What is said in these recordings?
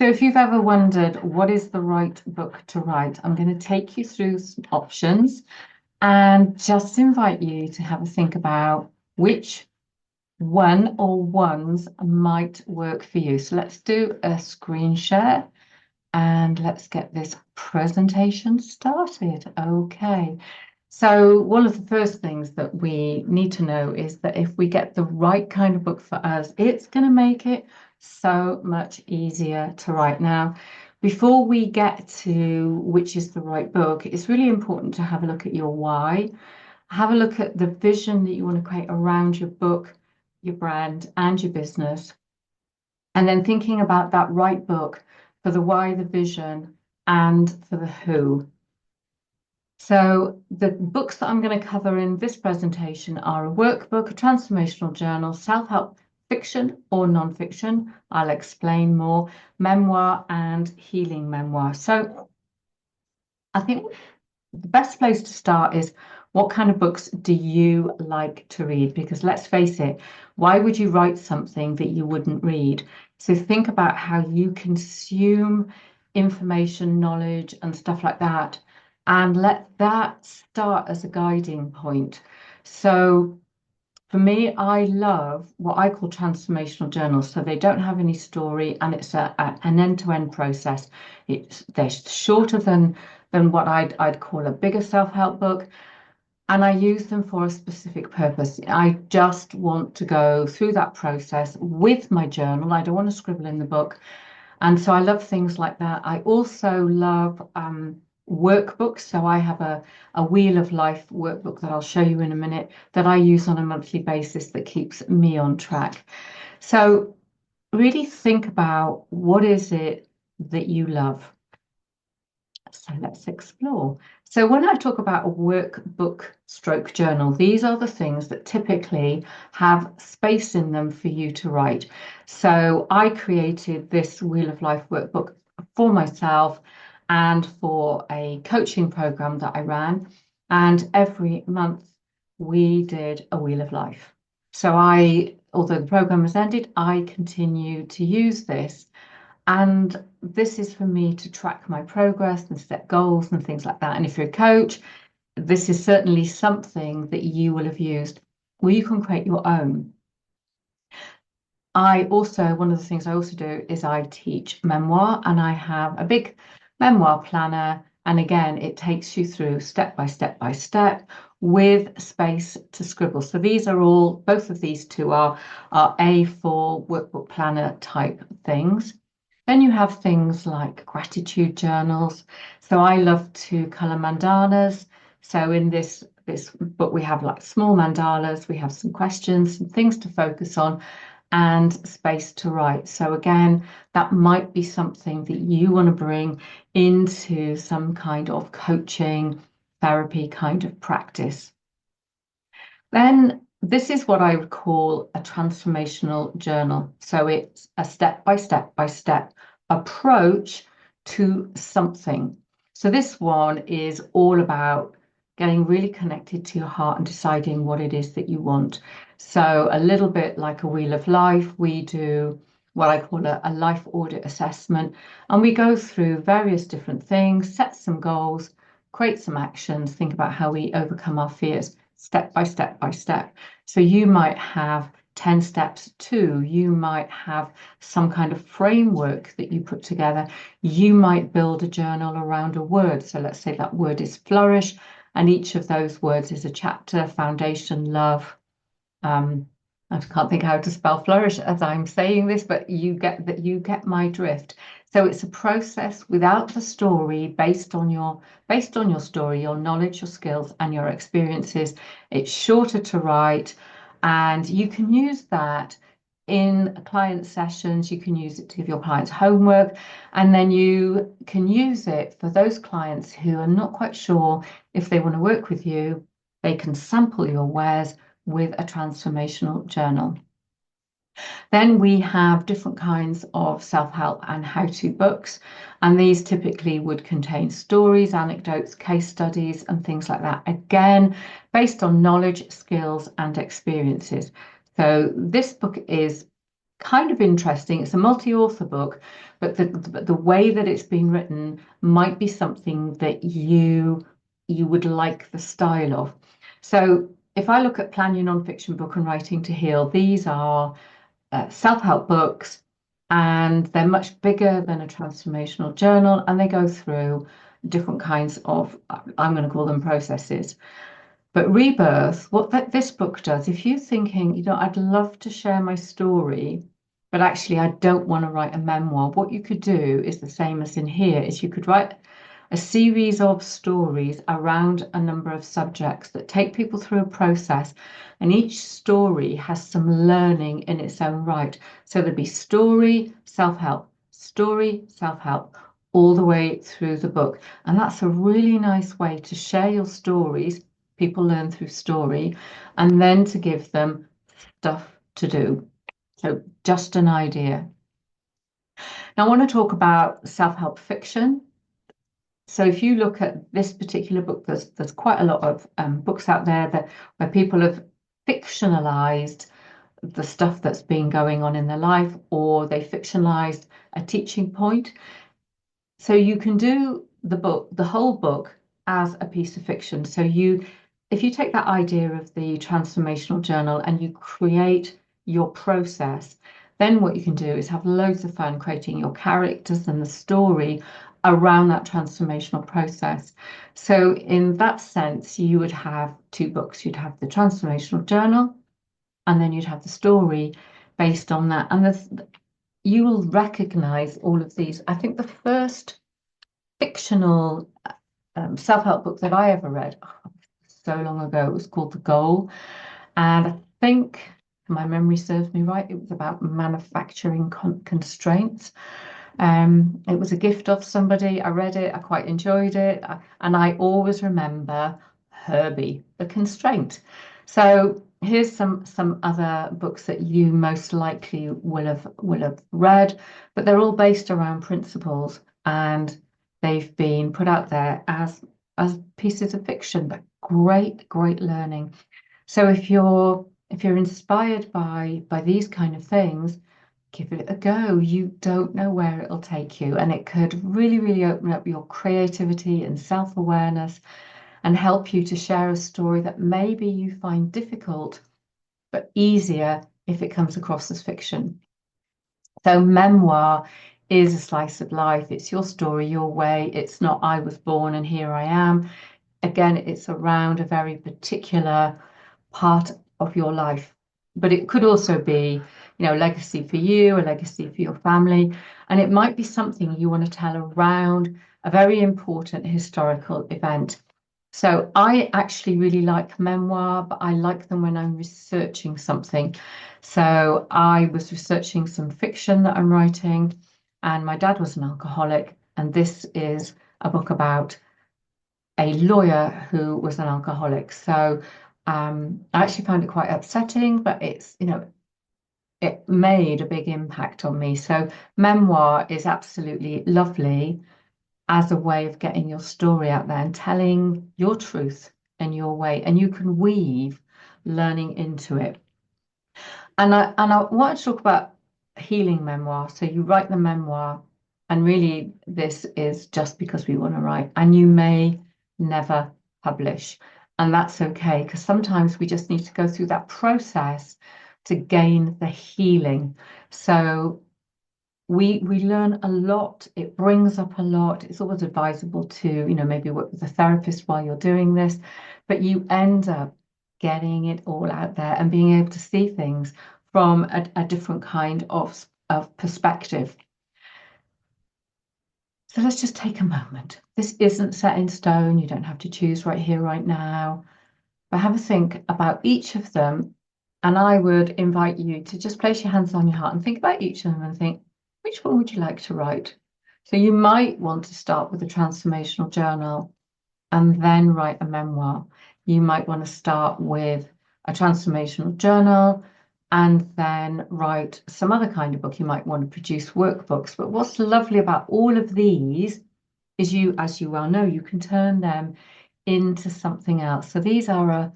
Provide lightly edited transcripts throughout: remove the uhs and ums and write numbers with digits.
So if you've ever wondered what is the right book to write, I'm going to take you through some options and just invite you to have a think about which one or ones might work for you. So let's do a screen share and let's get this presentation started. Okay. So one of the first things that we need to know is that if we get the right kind of book for us, it's going to make it so much easier to write. Now, before we get to which is the right book, it's really important to have a look at your why. Have a look at the vision that you want to create around your book, your brand, and your business. And then thinking about that right book for the why, the vision, and for the who. So the books that I'm going to cover in this presentation are a workbook, a transformational journal, self-help fiction or non-fiction. I'll explain more, memoir and healing memoir. So I think the best place to start is what kind of books do you like to read? Because let's face it, why would you write something that you wouldn't read? So think about how you consume information, knowledge, and stuff like that, and let that start as a guiding point. So for me, I love what I call transformational journals. So they don't have any story, and it's an end-to-end process. They're shorter than what I'd call a bigger self-help book, and I use them for a specific purpose. I just want to go through that process with my journal. I don't want to scribble in the book, and so I love things like that. I also love workbooks. So I have a Wheel of Life workbook that I'll show you in a minute that I use on a monthly basis that keeps me on track. So really think about what is it that you love. So let's explore. So when I talk about a workbook stroke journal, these are the things that typically have space in them for you to write. So I created this Wheel of Life workbook for myself and for a coaching program that I ran. And every month we did a Wheel of Life. So although the program has ended, I continue to use this, and this is for me to track my progress and set goals and things like that. And if you're a coach, this is certainly something that you will have used, or you can create your own. One of the things I also do is I teach memoir, and I have a big memoir planner. And again, it takes you through step by step by step with space to scribble. So both of these two are A4 workbook planner type things. Then you have things like gratitude journals. So I love to color mandalas. So in this book, we have like small mandalas, we have some questions, some things to focus on, and space to write. So again, that might be something that you want to bring into some kind of coaching, therapy kind of practice. Then this is what I would call a transformational journal. So it's a step by step by step approach to something. So this one is all about getting really connected to your heart and deciding what it is that you want. So a little bit like a Wheel of Life, we do what I call a life audit assessment, and we go through various different things, set some goals, create some actions, think about how we overcome our fears step by step by step. So you might have 10 steps too. You might have some kind of framework that you put together. You might build a journal around a word. So let's say that word is flourish, and each of those words is a chapter: foundation, love. I can't think how to spell flourish as I'm saying this, but you get my drift. So it's a process without the story, based on your story, your knowledge, your skills, and your experiences. It's shorter to write, and you can use that in client sessions. You can use it to give your clients homework, and then you can use it for those clients who are not quite sure if they want to work with you. They can sample your wares with a transformational journal. Then we have different kinds of self-help and how-to books, and these typically would contain stories, anecdotes, case studies, and things like that, again based on knowledge, skills, and experiences. So this book is kind of interesting. It's a multi-author book, but the way that it's been written might be something that you would like the style of. So if I look at Plan Your Nonfiction Book and Writing to Heal, these are self-help books, and they're much bigger than a transformational journal, and they go through different kinds of, I'm going to call them processes. But Rebirth, what this book does, if you're thinking, I'd love to share my story, but actually I don't want to write a memoir, what you could do is the same as in here, is you could write a series of stories around a number of subjects that take people through a process, and each story has some learning in its own right. So there'd be story, self-help, all the way through the book. And that's a really nice way to share your stories. People learn through story, and then to give them stuff to do. So just an idea. Now I want to talk about self-help fiction. So if you look at this particular book, there's quite a lot of books out there where people have fictionalized the stuff that's been going on in their life, or they fictionalized a teaching point. So you can do the whole book as a piece of fiction. So if you take that idea of the transformational journal and you create your process, then what you can do is have loads of fun creating your characters and the story around that transformational process. So in that sense, you would have two books. You'd have the transformational journal, and then you'd have the story based on that. And you will recognize all of these. I think the first fictional self-help book that I ever read, so long ago, it was called The Goal. And I think, if my memory serves me right, it was about manufacturing constraints. It was a gift of somebody. I read it, I quite enjoyed it, and I always remember Herbie, the constraint. So here's some other books that you most likely will have read, but they're all based around principles, and they've been put out there as pieces of fiction, but great learning. So if you're inspired by these kind of things, give it a go. You don't know where it'll take you, and it could really open up your creativity and self-awareness and help you to share a story that maybe you find difficult, but easier if it comes across as fiction. So memoir is a slice of life. It's your story, your way. It's not I was born and here I am. Again, it's around a very particular part of your life. But it could also be, legacy for you, a legacy for your family. And it might be something you want to tell around a very important historical event. So I actually really like memoir, but I like them when I'm researching something. So I was researching some fiction that I'm writing, and my dad was an alcoholic, and this is a book about a lawyer who was an alcoholic. So I actually found it quite upsetting, but it made a big impact on me. So memoir is absolutely lovely as a way of getting your story out there and telling your truth in your way, and you can weave learning into it. And I want to talk about healing memoir. So you write the memoir, and really this is just because we want to write, and you may never publish, and that's okay, because sometimes we just need to go through that process to gain the healing. So we learn a lot, it brings up a lot. It's always advisable to, maybe work with a therapist while you're doing this, but you end up getting it all out there and being able to see things from a different kind of perspective. So let's just take a moment. This isn't set in stone. You don't have to choose right here, right now, but have a think about each of them. And I would invite you to just place your hands on your heart and think about each of them and think, which one would you like to write? So you might want to start with a transformational journal and then write a memoir. You might want to start with a transformational journal and then write some other kind of book. You might want to produce workbooks. But what's lovely about all of these is as you well know, you can turn them into something else. So these are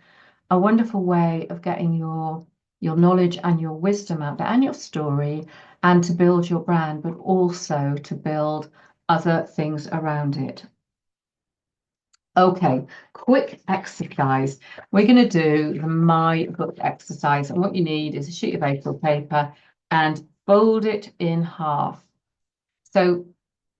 a wonderful way of getting your your knowledge and your wisdom out there and your story, and to build your brand, but also to build other things around it. Okay, quick exercise. We're going to do the My Book exercise. And what you need is a sheet of A4 paper and fold it in half. So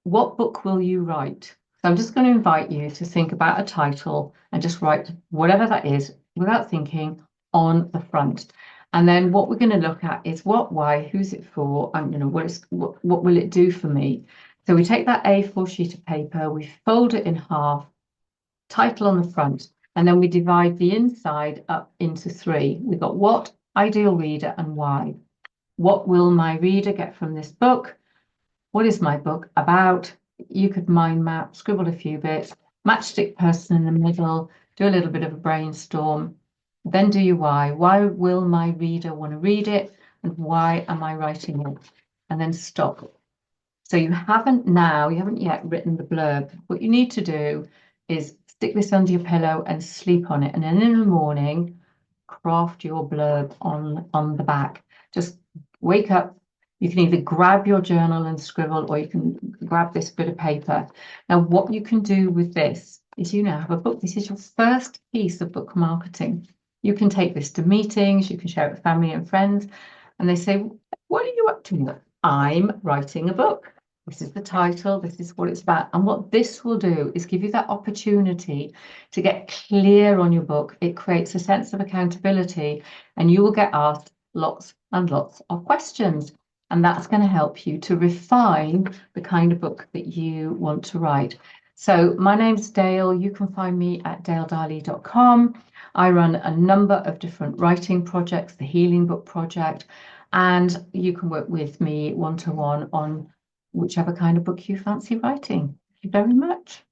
what book will you write? So I'm just going to invite you to think about a title and just write whatever that is without thinking on the front. And then what we're going to look at is what, why, who's it for, and what will it do for me? So we take that A4 sheet of paper, we fold it in half, title on the front, and then we divide the inside up into three. We've got what, ideal reader, and why. What will my reader get from this book? What is my book about? You could mind map, scribble a few bits, matchstick person in the middle, do a little bit of a brainstorm, then do your why. Why will my reader want to read it? And why am I writing it? And then stop. So you haven't yet written the blurb. What you need to do is stick this under your pillow and sleep on it. And then in the morning, craft your blurb on the back. Just wake up. You can either grab your journal and scribble, or you can grab this bit of paper. Now, what you can do with this is you now have a book. This is your first piece of book marketing. You can take this to meetings, you can share it with family and friends, and they say, what are you up to? I'm writing a book. This is the title, this is what it's about. And what this will do is give you that opportunity to get clear on your book. It creates a sense of accountability, and you will get asked lots and lots of questions. And that's going to help you to refine the kind of book that you want to write. So my name's Dale. You can find me at daledarley.com. I run a number of different writing projects, the Healing Book Project, and you can work with me one-to-one on whichever kind of book you fancy writing. Thank you very much.